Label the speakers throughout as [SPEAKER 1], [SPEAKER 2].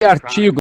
[SPEAKER 1] artigo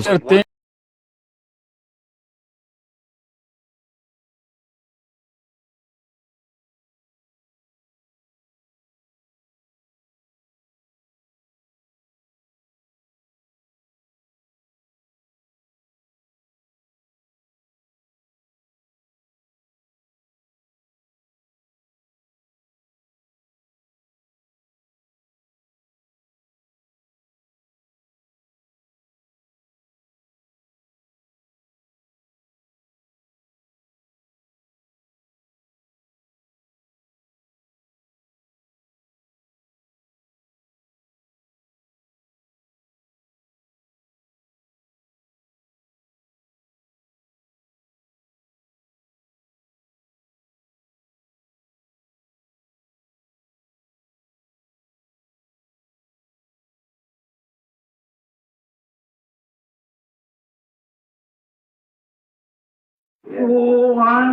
[SPEAKER 1] certeza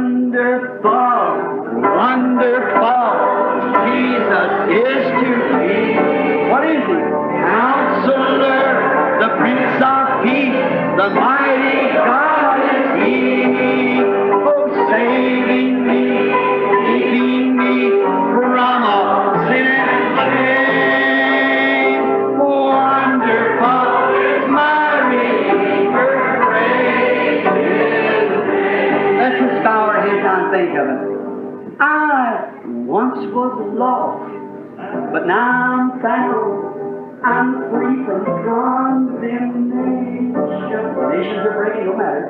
[SPEAKER 2] Wonderful, wonderful, Jesus is to me. What is he? Counselor, the Prince of Peace, the mighty God is he. Oh, saving me, keeping me from all sin and shame. Wonderful is my Redeemer, praise his name. Let's just bow our heads and think of it. I once was lost, but now I'm found. I'm free from condemnation. Nations are breaking, no matter.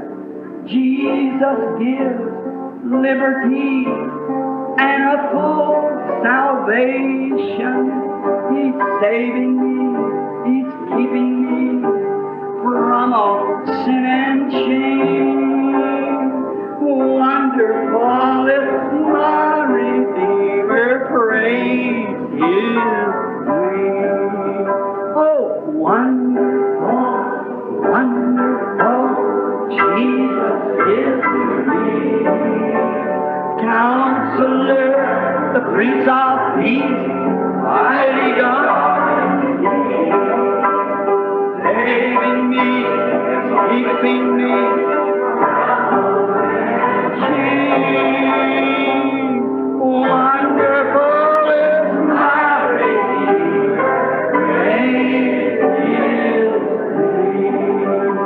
[SPEAKER 2] Jesus gives liberty and a full salvation. He's saving me, He's keeping me from all sin and shame. Wonderful is my Redeemer, praise His name. Oh, wonderful, wonderful, Jesus is to me. Counselor, the Prince of Peace, mighty God, saving me, keeping me. Wonderful is my Redeemer, praise His name.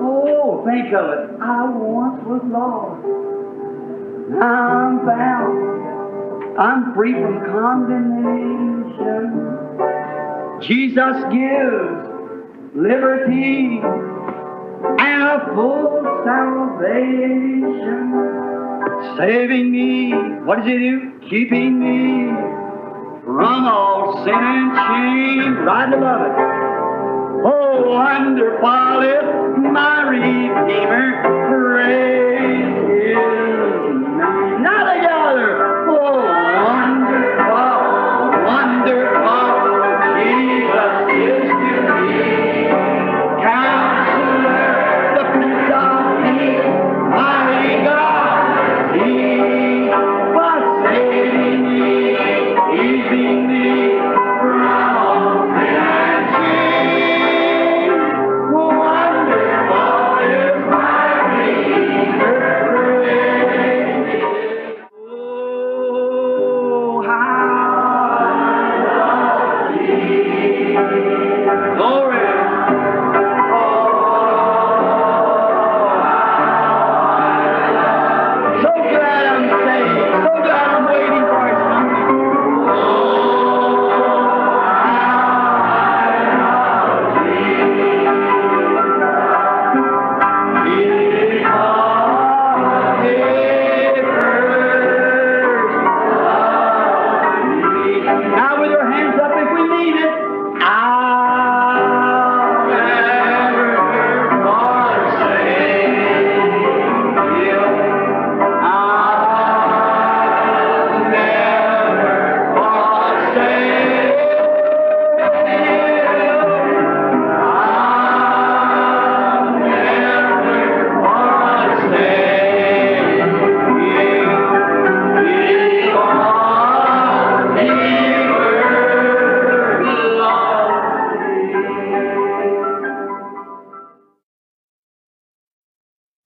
[SPEAKER 2] Oh, think of it. I once was lost, now I'm found. I'm free from condemnation. Jesus gives liberty and a full salvation. Saving me, what does He do? Keeping me from all sin and shame. Right above it. Oh, wonderful is my Redeemer, praise His name. Now together. Oh, wonderful, wonderful, Jesus is to me. Counselor, the Prince of Peace, mighty God, He was saving me, keeping me from all sin and shame. Wonderful is my Redeemer,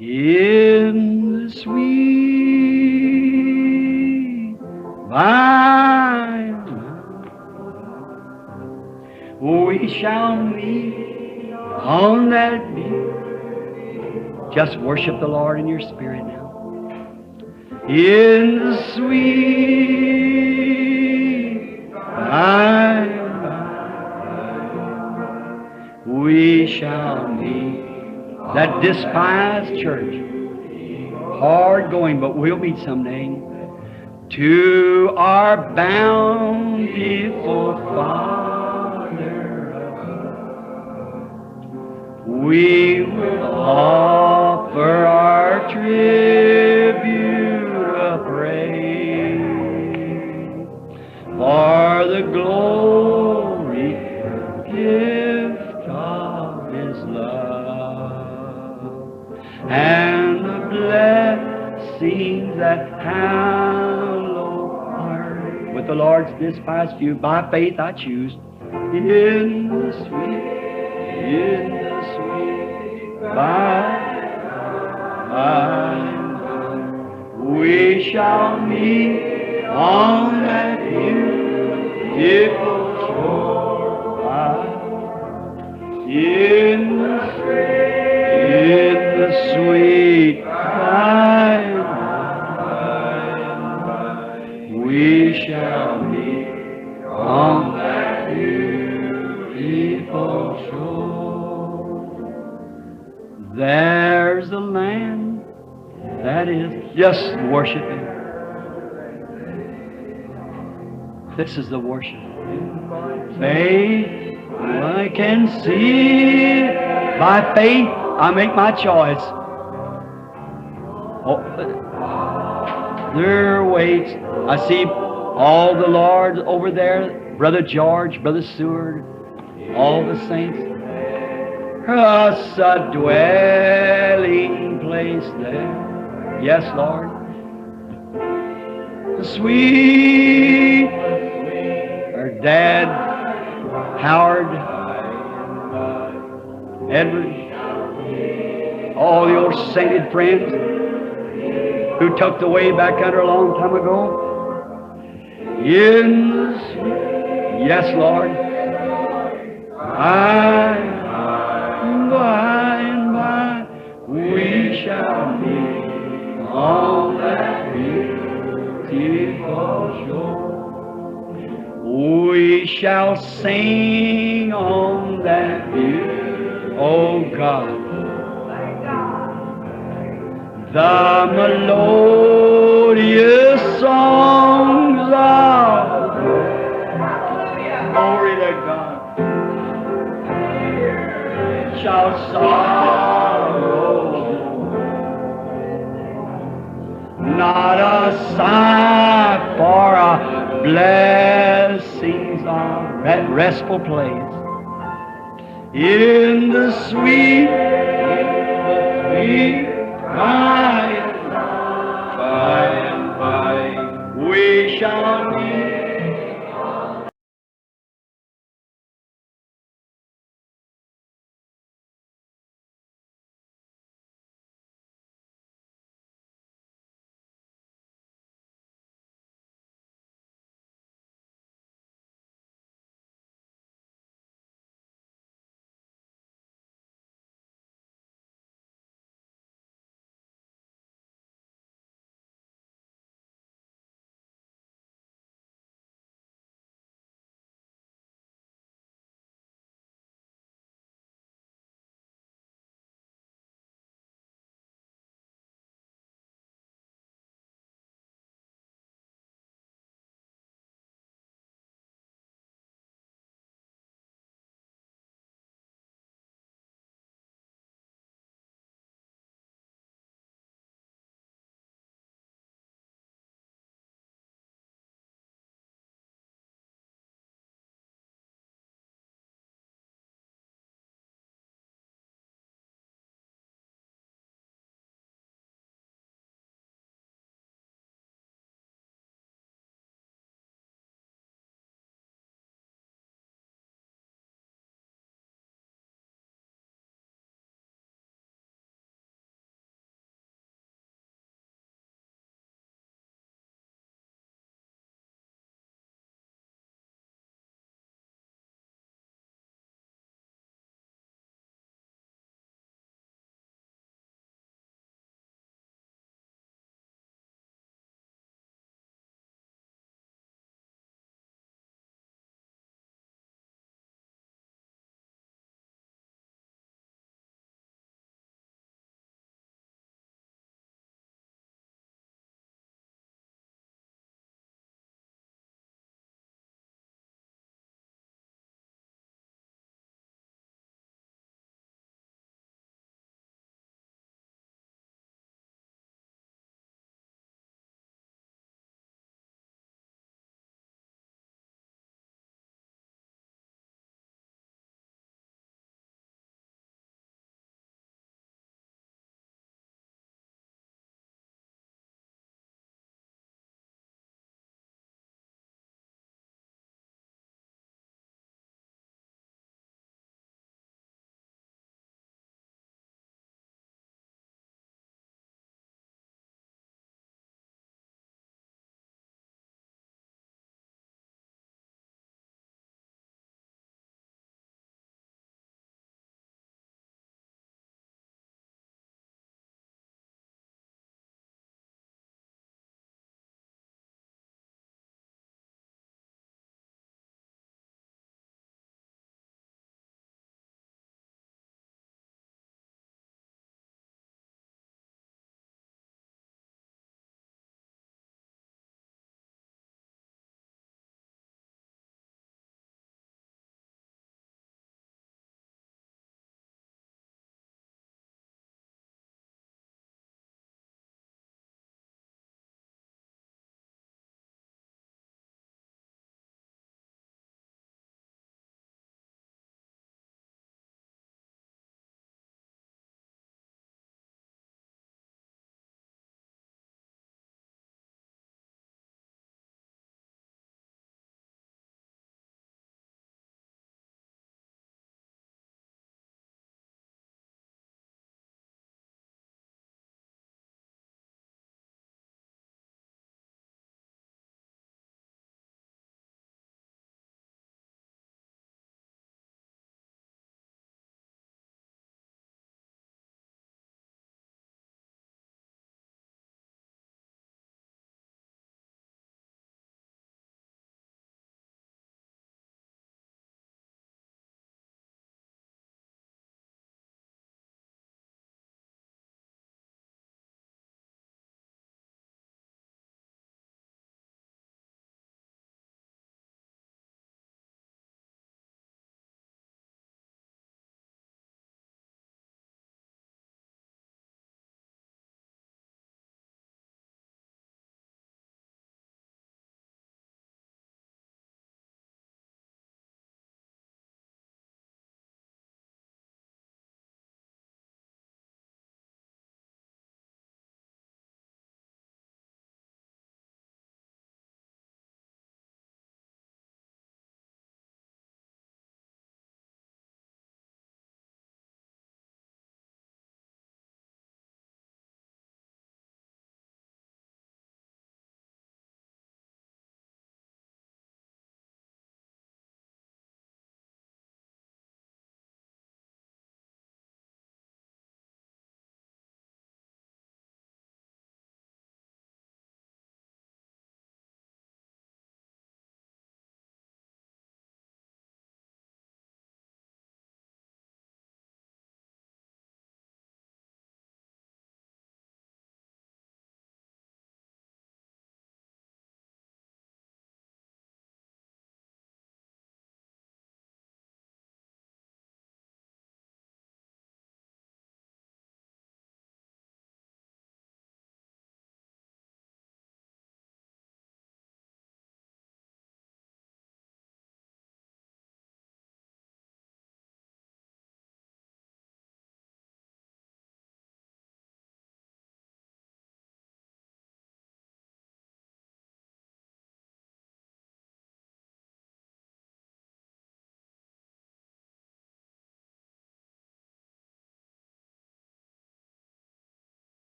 [SPEAKER 2] In the sweet by and by, we shall meet on that beach. Just worship the Lord in your spirit now. In the sweet by and by, we shall meet. That despised church, hard going, but we'll meet someday. To our bountiful Father, we will offer our tribute of praise for the glory gift of His love and the blessings that hallow our. With the Lord's despised few, by faith I choose. In the sweet by and by, we shall meet on that beautiful shore. In the sweet by and by, we shall meet on that beautiful shore. There's a land that is just worshiping. This is the worship. Faith, I can see. By faith, I make my choice. Oh, there waits. I see all the Lord over there, Brother George, Brother Seward, all the saints. Us a dwelling place there. Yes, Lord. The sweet, our Dad, Howard, Edward, all the old sainted friends who tucked away back under a long time ago. In the sweet, yes, Lord. By and by, we shall meet on that beautiful shore. We shall sing on that beautiful, oh God, the melodious songs of glory to God. Shall sorrow not a sigh for a blessings of that restful place in the sweet by and by, we shall meet.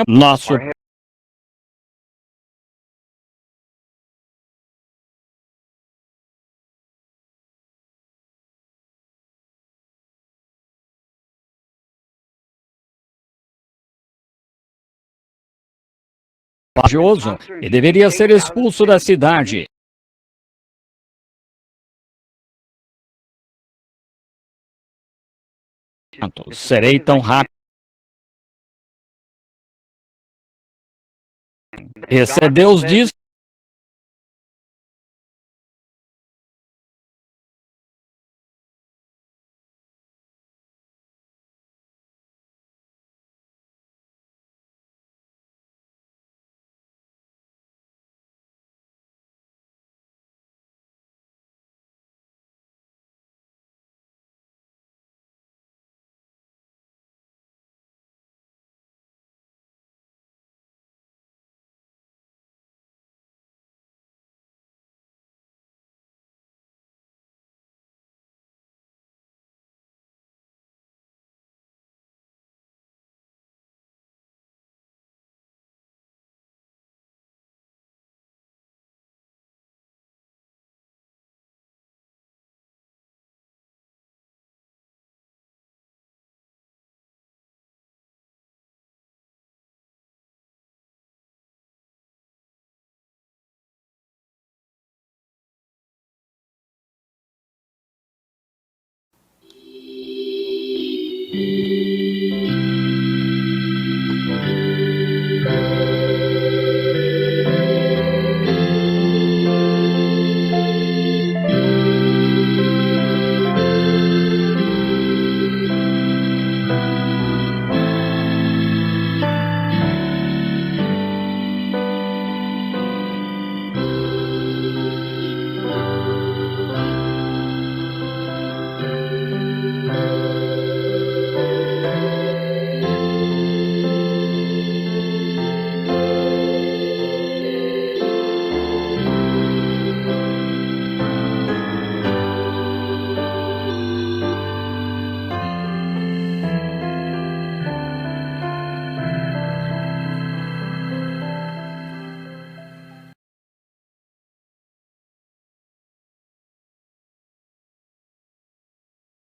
[SPEAKER 1] nosso religioso e deveria ser expulso da cidade. Serei tão rápido. Esse Deus diz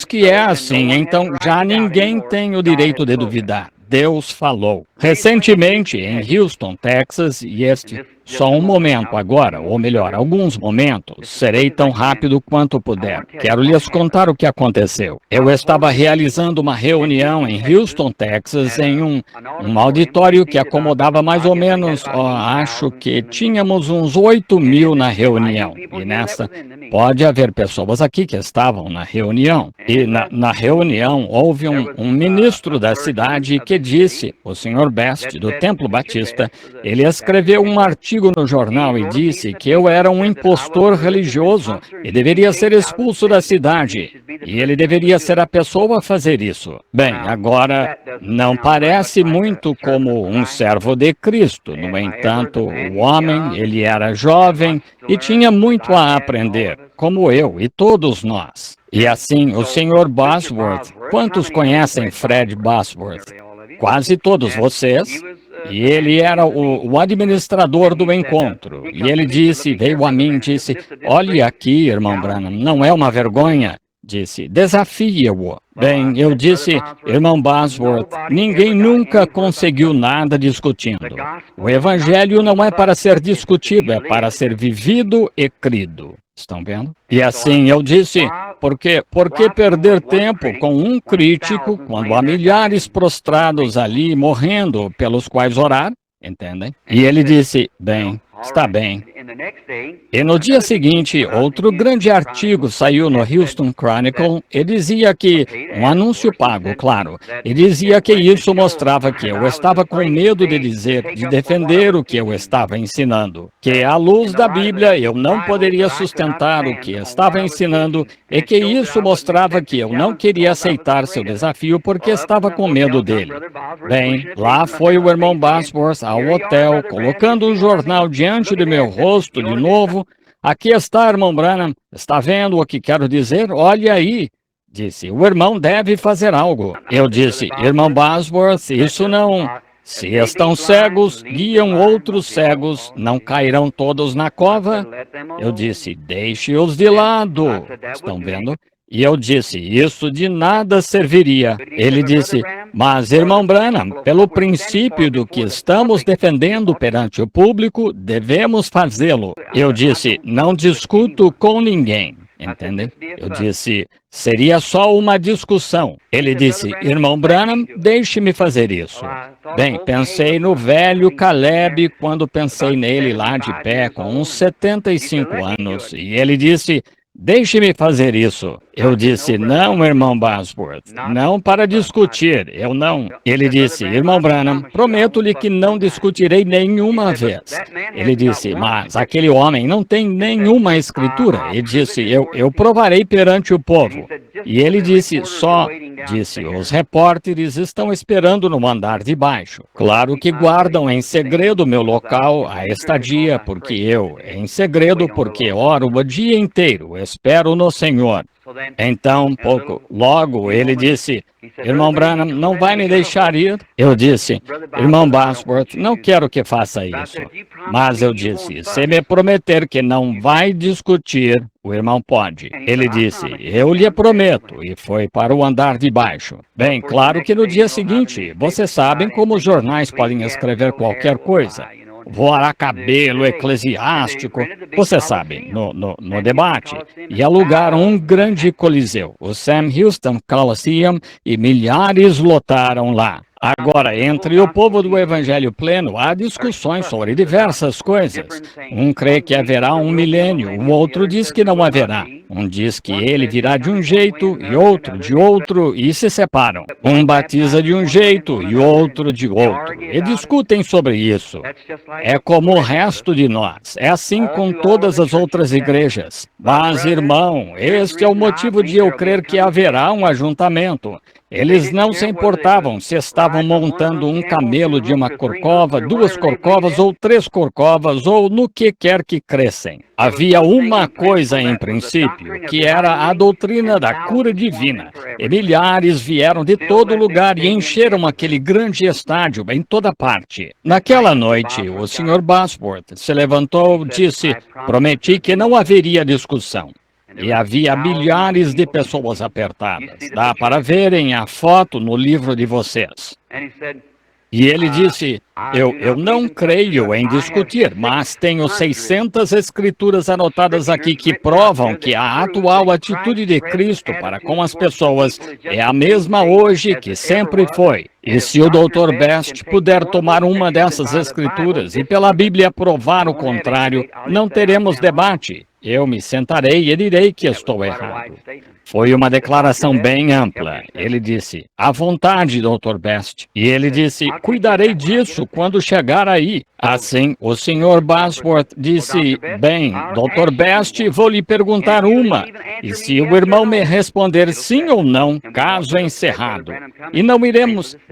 [SPEAKER 1] que é assim, então já ninguém tem o direito de duvidar. Deus falou. Recentemente, em Houston, Texas, só um momento agora, ou melhor, alguns momentos, serei tão rápido quanto puder. Quero lhes contar o que aconteceu. Eu estava realizando uma reunião em Houston, Texas, em um auditório que acomodava mais ou menos, acho que tínhamos uns 8.000 na reunião. E nessa, pode haver pessoas aqui que estavam na reunião. E na reunião houve um ministro da cidade que disse, o Sr. Best, do Templo Batista, ele escreveu um artigo no jornal e disse que eu era um impostor religioso e deveria ser expulso da cidade. E ele deveria ser a pessoa a fazer isso. Bem, agora, não parece muito como um servo de Cristo. No entanto, o homem, ele era jovem e tinha muito a aprender, como eu e todos nós. E assim, o Sr. Bosworth, quantos conhecem Fred Bosworth? Quase todos vocês. E ele era o administrador do encontro. E ele veio a mim e disse, olhe aqui, irmão Branham, não é uma vergonha? Disse, desafie-o. Bem, eu disse, irmão Bosworth, ninguém nunca conseguiu nada discutindo. O evangelho não é para ser discutido, é para ser vivido e crido. Estão vendo? E assim eu disse, por que perder tempo com um crítico quando há milhares prostrados ali morrendo pelos quais orar? Entendem? E ele disse, bem, está bem. E no dia seguinte, outro grande artigo saiu no Houston Chronicle e dizia que, um anúncio pago, claro, e dizia que isso mostrava que eu estava com medo de defender o que eu estava ensinando, que à luz da Bíblia eu não poderia sustentar o que estava ensinando e que isso mostrava que eu não queria aceitar seu desafio porque estava com medo dele. Bem, lá foi o irmão Bosworth ao hotel, colocando um jornal diante do meu rosto de novo. Aqui está, irmão Branham. Está vendo o que quero dizer? Olhe aí. Disse, o irmão deve fazer algo. Eu disse, irmão Bosworth, isso não... Se estão cegos, guiam outros cegos, não cairão todos na cova? Eu disse, deixe-os de lado. Estão vendo? E eu disse, isso de nada serviria. Ele disse, mas irmão Branham, pelo princípio do que estamos defendendo perante o público, devemos fazê-lo. Eu disse, não discuto com ninguém. Entende? Eu disse, seria só uma discussão. Ele disse, irmão Branham, deixe-me fazer isso. Bem, pensei no velho Caleb quando pensei nele lá de pé com uns 75 anos. E ele disse, deixe-me fazer isso. Eu disse, não, irmão Bosworth, não para discutir, eu não. Ele disse, irmão Branham, prometo-lhe que não discutirei nenhuma vez. Ele disse, mas aquele homem não tem nenhuma escritura. Ele disse, eu provarei perante o povo. E ele disse, os repórteres estão esperando no andar de baixo. Claro que guardam em segredo meu local, a estadia, em segredo, porque oro o dia inteiro, espero no Senhor. Então, logo ele disse, irmão Branham, não vai me deixar ir? Eu disse, irmão Bosworth, não quero que faça isso. Mas eu disse, se me prometer que não vai discutir, o irmão pode. Ele disse, eu lhe prometo, e foi para o andar de baixo. Bem, claro que no dia seguinte, vocês sabem como os jornais podem escrever qualquer coisa. Voará cabelo eclesiástico, você sabe, no debate, e alugaram um grande coliseu, o Sam Houston Coliseum, e milhares lotaram lá. Agora, entre o povo do Evangelho pleno, há discussões sobre diversas coisas. Um crê que haverá um milênio, o outro diz que não haverá. Um diz que ele virá de um jeito e outro de outro e se separam. Um batiza de um jeito e outro de outro. E discutem sobre isso. É como o resto de nós. É assim com todas as outras igrejas. Mas, irmão, este é o motivo de eu crer que haverá um ajuntamento. Eles não se importavam se estavam montando um camelo de uma corcova, 2 corcovas ou 3 corcovas, ou no que quer que crescem. Havia uma coisa em princípio, que era a doutrina da cura divina. E milhares vieram de todo lugar e encheram aquele grande estádio em toda parte. Naquela noite, o Sr. Bosworth se levantou e disse, prometi que não haveria discussão. E havia milhares de pessoas apertadas. Dá para verem a foto no livro de vocês. E ele disse, eu não creio em discutir, mas tenho 600 escrituras anotadas aqui que provam que a atual atitude de Cristo para com as pessoas é a mesma hoje que sempre foi. E se o Dr. Best puder tomar uma dessas escrituras e pela Bíblia provar o contrário, não teremos debate. Eu me sentarei e direi que estou errado. Foi uma declaração bem ampla. Ele disse, à vontade, Dr. Best. E ele disse, cuidarei disso quando chegar aí. Assim, o Sr. Bosworth disse, bem, Dr. Best, vou lhe perguntar uma. E se o irmão me responder sim ou não, caso encerrado. E não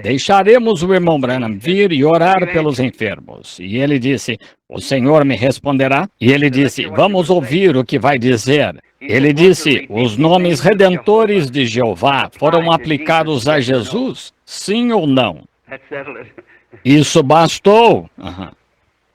[SPEAKER 1] deixaremos o irmão Branham vir e orar pelos enfermos. E ele disse, o Senhor me responderá? E ele disse, vamos ouvir o que vai dizer. Ele disse, os nomes redentores de Jeová foram aplicados a Jesus? Sim ou não? Isso bastou.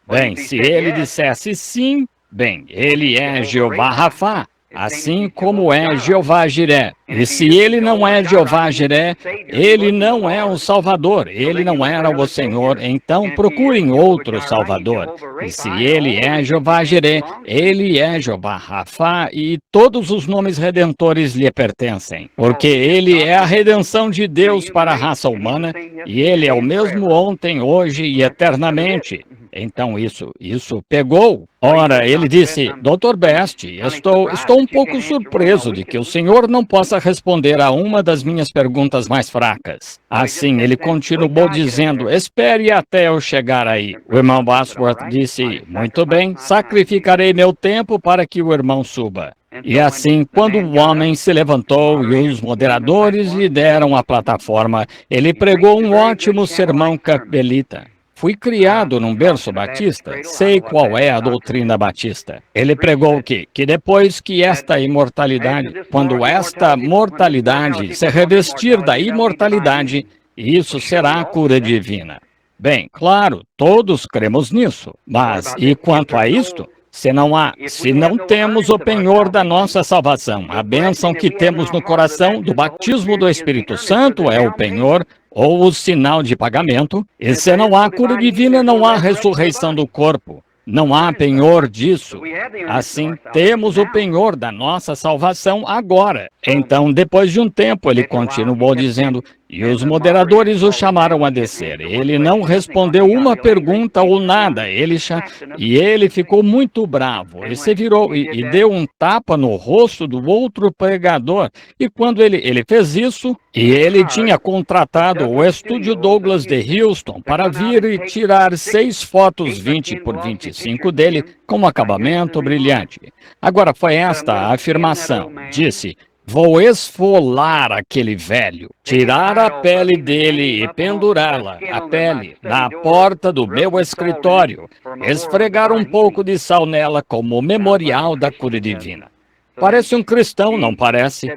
[SPEAKER 1] Bem, se ele dissesse sim, bem, ele é Jeová Rafá, assim como é Jeová Jiré. E se ele não é Jeová Jiré, ele não é o Salvador, ele não era o Senhor, então procurem outro Salvador. E se ele é Jeová Jiré, ele é Jeová Rafá e todos os nomes redentores lhe pertencem. Porque ele é a redenção de Deus para a raça humana e ele é o mesmo ontem, hoje e eternamente. Então isso pegou. Ora, ele disse, Dr. Best, estou um pouco surpreso de que o senhor não possa responder a uma das minhas perguntas mais fracas. Assim, ele continuou dizendo, espere até eu chegar aí. O irmão Bosworth disse, muito bem, sacrificarei meu tempo para que o irmão suba. E assim, quando o homem se levantou e os moderadores lhe deram a plataforma, ele pregou um ótimo sermão carmelita. Fui criado num berço batista, sei qual é a doutrina batista. Ele pregou que depois que esta imortalidade, quando esta mortalidade se revestir da imortalidade, isso será a cura divina. Bem, claro, todos cremos nisso. Mas, e quanto a isto? Se não temos o penhor da nossa salvação, a bênção que temos no coração do batismo do Espírito Santo é o penhor, ou o sinal de pagamento, e se não há cura divina, não há ressurreição do corpo. Não há penhor disso. Assim, temos o penhor da nossa salvação agora. Então, depois de um tempo, ele continuou dizendo, e os moderadores o chamaram a descer. Ele não respondeu uma pergunta ou nada. E ele ficou muito bravo. Ele se virou e deu um tapa no rosto do outro pregador. E quando ele fez isso, e ele tinha contratado o estúdio Douglas de Houston para vir e tirar 6 fotos 20 por 25 dele com acabamento brilhante. Agora, foi esta a afirmação. Disse, vou esfolar aquele velho, tirar a pele dele e pendurá-la, a pele, na porta do meu escritório, esfregar um pouco de sal nela como memorial da cura divina. Parece um cristão, não parece?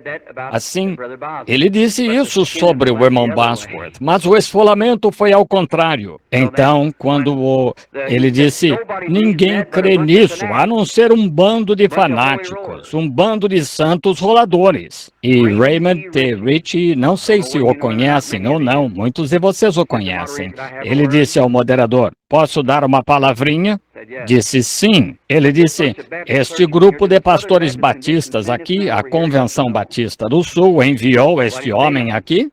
[SPEAKER 1] Assim, ele disse isso sobre o irmão Bosworth, mas o esfolamento foi ao contrário. Então, ele disse, ninguém crê nisso, a não ser um bando de fanáticos, um bando de santos roladores. E Raymond T. Ritchie, não sei se o conhecem ou não, muitos de vocês o conhecem. Ele disse ao moderador, posso dar uma palavrinha? Disse sim. Ele disse, este grupo de pastores batistas aqui, a Convenção Batista do Sul, enviou este homem aqui?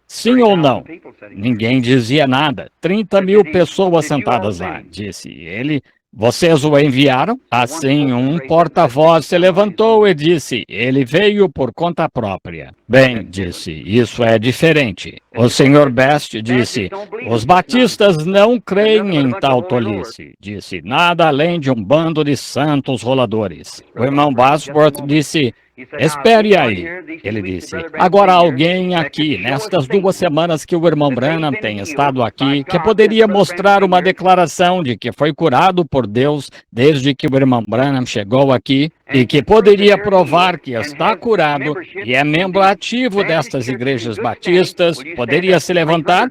[SPEAKER 1] Sim ou não? Ninguém dizia nada. 30.000 pessoas sentadas lá, disse ele. Vocês o enviaram? Assim, um porta-voz se levantou e disse, ele veio por conta própria. Bem, disse, isso é diferente. O Sr. Best disse, os batistas não creem em tal tolice. Disse, nada além de um bando de santos roladores. O irmão Bosworth disse, espere aí, ele disse. Agora alguém aqui, nestas 2 semanas que o irmão Branham tem estado aqui, que poderia mostrar uma declaração de que foi curado por Deus desde que o irmão Branham chegou aqui e que poderia provar que está curado e é membro ativo destas igrejas batistas, poderia se levantar?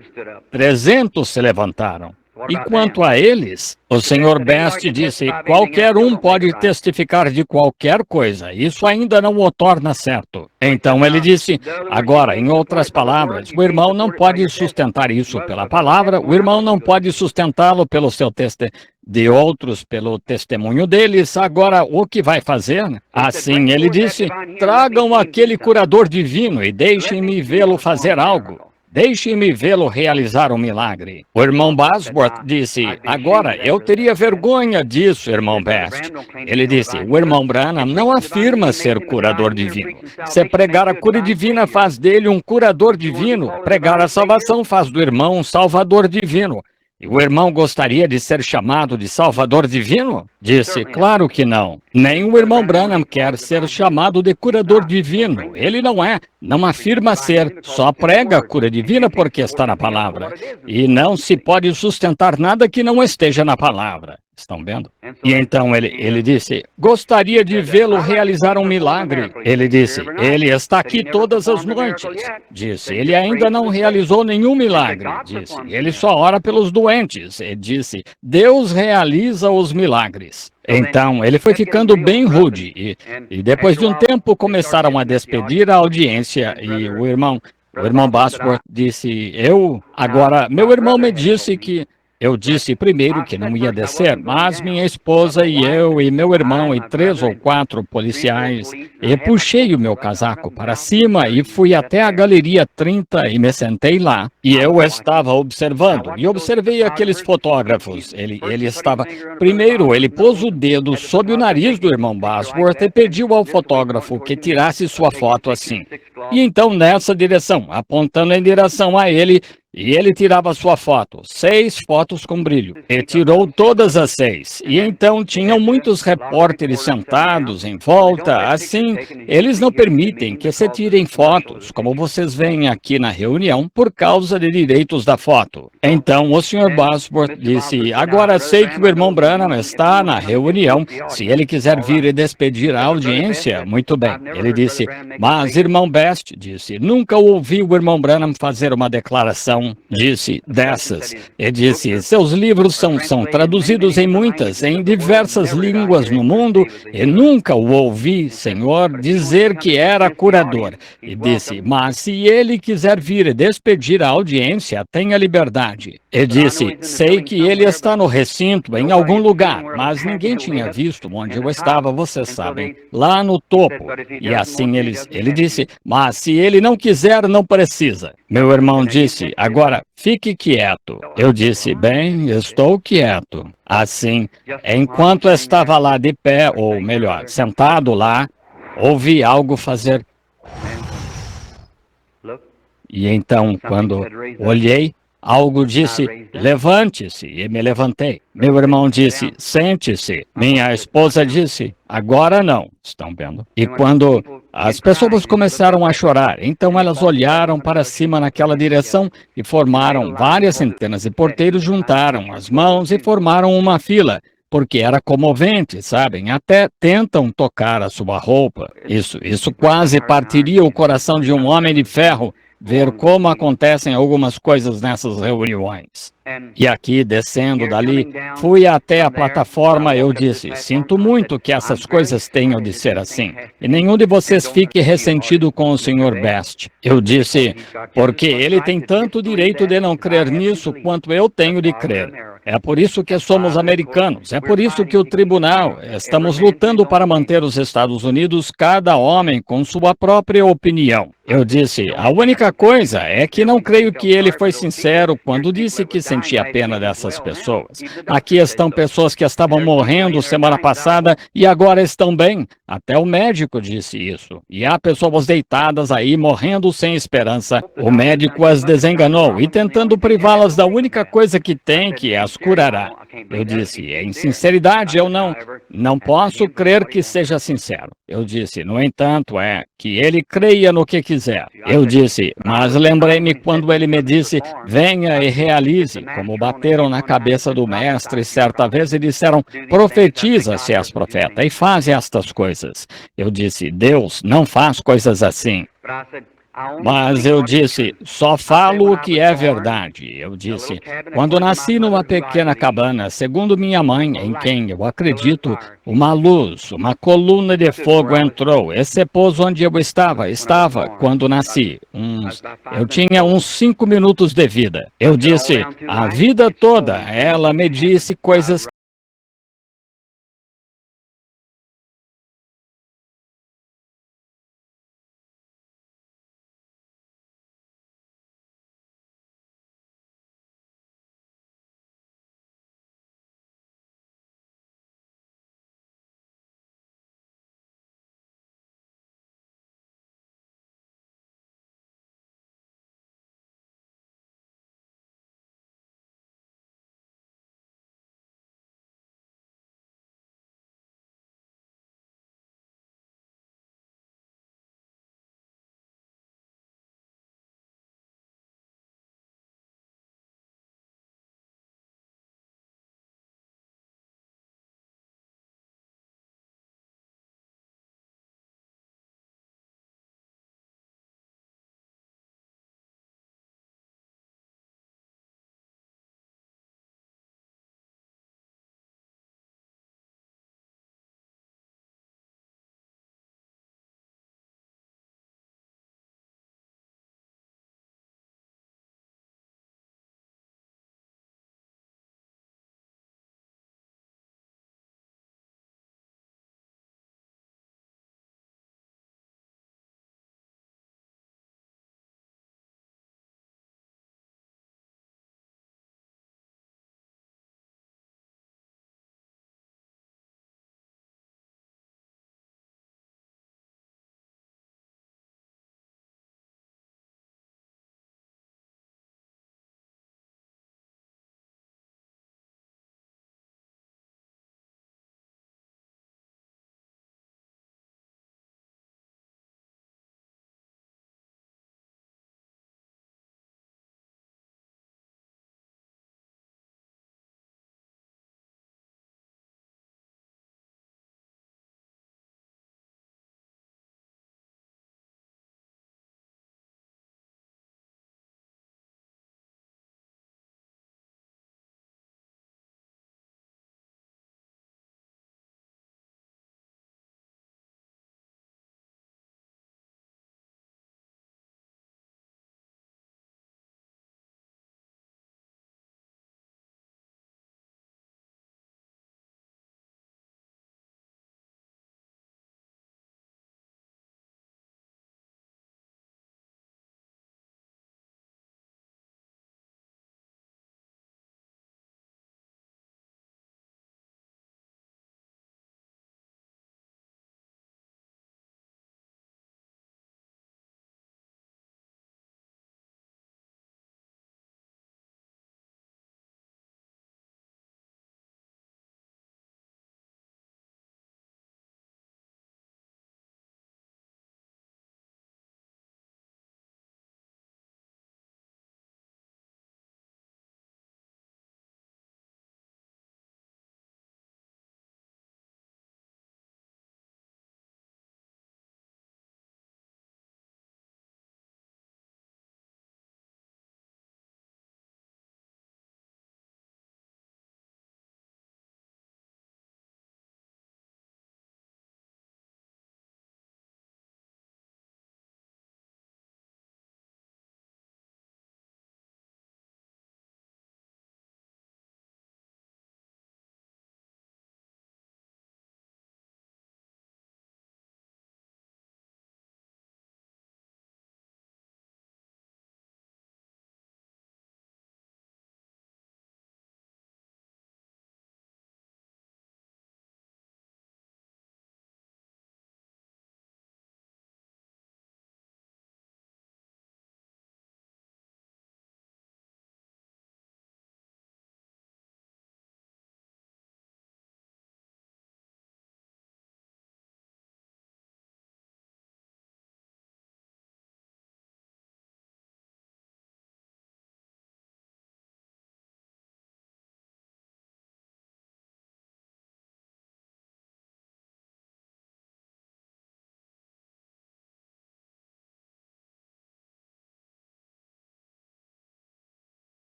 [SPEAKER 1] 300 se levantaram. E quanto a eles, o Sr. Best disse, qualquer um pode testificar de qualquer coisa, isso ainda não o torna certo. Então ele disse, agora, em outras palavras, o irmão não pode sustentar isso pela palavra, o irmão não pode sustentá-lo pelo seu de outros pelo testemunho deles, agora o que vai fazer? Assim ele disse, tragam aquele curador divino e deixem-me vê-lo fazer algo. Deixe-me vê-lo realizar um milagre. O irmão Bosworth disse, agora eu teria vergonha disso, irmão Best. Ele disse, o irmão Branham não afirma ser curador divino. Se pregar a cura divina faz dele um curador divino, pregar a salvação faz do irmão um salvador divino. E o irmão gostaria de ser chamado de Salvador Divino? Disse, claro que não. Nem o irmão Branham quer ser chamado de curador divino. Ele não afirma ser, só prega a cura divina porque está na palavra. E não se pode sustentar nada que não esteja na palavra. Estão vendo? E então ele disse, gostaria de vê-lo realizar um milagre. Ele disse, ele está aqui todas as noites. Disse, ele ainda não realizou nenhum milagre. Disse, ele só ora pelos doentes. E disse, Deus realiza os milagres. Então, ele foi ficando bem rude. E depois de um tempo, começaram a despedir a audiência. E o irmão Bosworth disse, agora, meu irmão me disse que eu disse primeiro que não ia descer, mas minha esposa e eu e meu irmão e 3 ou 4 policiais, e puxei o meu casaco para cima e fui até a Galeria 30 e me sentei lá. E eu estava observando, e observei aqueles fotógrafos. Primeiro, ele pôs o dedo sob o nariz do irmão Bosworth e pediu ao fotógrafo que tirasse sua foto assim. E então, nessa direção, apontando em direção a ele, e ele tirava sua foto, 6 fotos com brilho. E tirou todas as 6. E então tinham muitos repórteres sentados em volta. Assim, eles não permitem que se tirem fotos, como vocês veem aqui na reunião, por causa de direitos da foto. Então o Sr. Bosworth disse, agora sei que o irmão Branham está na reunião. Se ele quiser vir e despedir a audiência, muito bem. Ele disse, mas irmão Best, disse, nunca ouvi o irmão Branham fazer uma declaração então disse dessas, e disse, seus livros são traduzidos em diversas línguas no mundo, e nunca o ouvi, Senhor, dizer que era curador. E disse, mas se ele quiser vir e despedir a audiência, tenha liberdade. E disse, sei que ele está no recinto, em algum lugar, mas ninguém tinha visto onde eu estava, vocês sabem, lá no topo. E assim ele disse, mas se ele não quiser, não precisa. Meu irmão disse, agora fique quieto. Eu disse, bem, estou quieto. Assim, enquanto estava lá de pé, ou melhor, sentado lá, ouvi algo fazer. E então, quando olhei, algo disse, levante-se, e me levantei. Meu irmão disse, sente-se. Minha esposa disse, agora não. Estão vendo? E quando as pessoas começaram a chorar, então elas olharam para cima naquela direção e formaram várias centenas de porteiros, juntaram as mãos e formaram uma fila. Porque era comovente, sabem? Até tentam tocar a sua roupa. Isso quase partiria o coração de um homem de ferro ver como acontecem algumas coisas nessas reuniões. E aqui, descendo dali, fui até a plataforma. Eu disse, sinto muito que essas coisas tenham de ser assim. E nenhum de vocês fique ressentido com o Sr. Best. Eu disse, porque ele tem tanto direito de não crer nisso quanto eu tenho de crer. É por isso que somos americanos, é por isso que o tribunal, estamos lutando para manter os Estados Unidos, cada homem com sua própria opinião. Eu disse, a única coisa é que não creio que ele foi sincero quando disse que sentia pena dessas pessoas. Aqui estão pessoas que estavam morrendo semana passada e agora estão bem. Até o médico disse isso. E há pessoas deitadas aí morrendo sem esperança. O médico as desenganou e tentando privá-las da única coisa que tem, que as curará. Eu disse, em sinceridade, eu não posso crer que seja sincero. Eu disse, no entanto, é que ele creia no que quiser. Eu disse, mas lembrei-me quando ele me disse, venha e realize, como bateram na cabeça do mestre certa vez e disseram, profetiza, se és profeta, e faz estas coisas. Eu disse, Deus não faz coisas assim. Mas eu disse, só falo o que é verdade. Eu disse, quando nasci numa pequena cabana, segundo minha mãe, em quem eu acredito, uma luz, uma coluna de fogo entrou e se pôs onde eu estava quando nasci. Eu tinha uns 5 minutos de vida. Eu disse, a vida toda, ela me disse coisas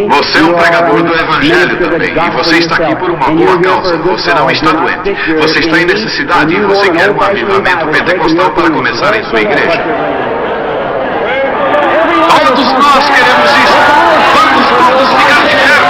[SPEAKER 3] Você é um pregador do Evangelho também, e você está aqui por uma boa causa. Você não está doente. Você está em necessidade e você quer um avivamento pentecostal para começar em sua igreja. Todos nós queremos isso. Vamos todos ficar de pé.